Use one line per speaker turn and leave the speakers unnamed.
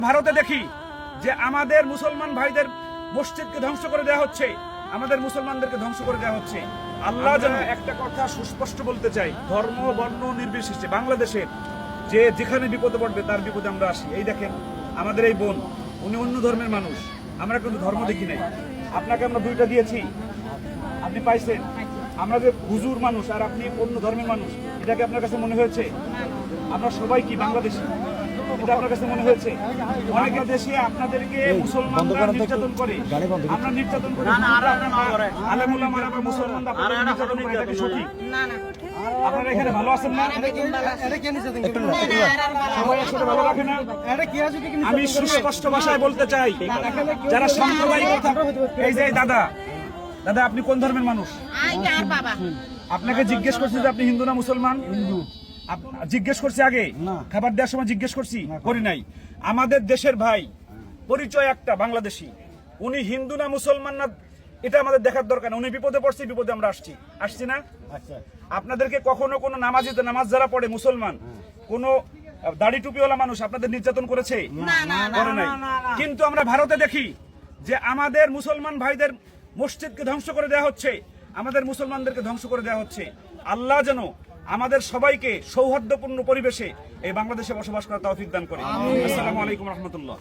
ভারতে দেখি যে আমাদের মুসলমান ভাইদের মসজিদকে ধ্বংস করে দেওয়া হচ্ছে, আমাদের মুসলমানদেরকে ধ্বংস করে দেওয়া হচ্ছে। আল্লাহ যেন একটা কথা সুস্পষ্ট বলতে চাই, ধর্ম বর্ণ নির্বিশেষে বাংলাদেশের যে যেখানে বিপদে পড়বে তার বিপদে আমরা আসি। এই দেখেন আমাদের এই বোন, উনি অন্য ধর্মের মানুষ, আমরা কিন্তু ধর্ম দেখি নাই। আপনাকে আমরা দুইটা দিয়েছি, আপনি পাইছেন। আমরা যে হুজুর মানুষ আর আপনি অন্য ধর্মের মানুষ, এটাকে আপনার কাছে মনে হয়েছে? আমরা সবাই কি বাংলাদেশি, এটা আপনার কাছে মনে হয়েছে? অনেক দেশে আপনাদেরকে মুসলমানরা নির্যাতন করে, আমরা নির্যাতন করি, আলেম ওলামারা বা মুসলমানরা আপনাদের নির্যাতন করে, এটা কি সঠিক? আপনারা এখানে ভালো আছেন না? সবাই একসাথে ভালো রাখে না? আমি সুস্পষ্ট ভাষায় বলতে চাই, যারা সাম্প্রদায়িক কথা, এই যে দাদা, দাদা আপনি কোন ধর্মের মানুষ? আপনাকে জিজ্ঞেস করছি যে আপনি হিন্দু না মুসলমান? হিন্দু। জিজ্ঞেস করছি আগে খাবার দেওয়ার সময় জিজ্ঞেস করছি? করি নাই। আমাদের দেশের ভাই, পরিচয় একটা বাংলাদেশি, উনি হিন্দু না মুসলমান না এটা আমাদের দেখার দরকার না। উনি বিপদে পড়ছে, বিপদে আমরা আসছি না? আপনাদেরকে কখনো কোনো নামাজিতে, নামাজ যারা পড়ে মুসলমান, কোন দাড়ি টুপিওয়ালা মানুষ আপনাদের নির্যাতন করেছে? করে নাই। কিন্তু আমরা ভারতে দেখি যে আমাদের মুসলমান ভাইদের মসজিদকে ধ্বংস করে দেওয়া হচ্ছে, আমাদের মুসলমানদেরকে ধ্বংস করে দেওয়া হচ্ছে। আল্লাহ যেন আমাদের সবাইকে সৌহার্দ্যপূর্ণ পরিবেশে এই বাংলাদেশে বসবাস করার তৌফিক দান করে। আসসালামু আলাইকুম রহমতুল্লাহ।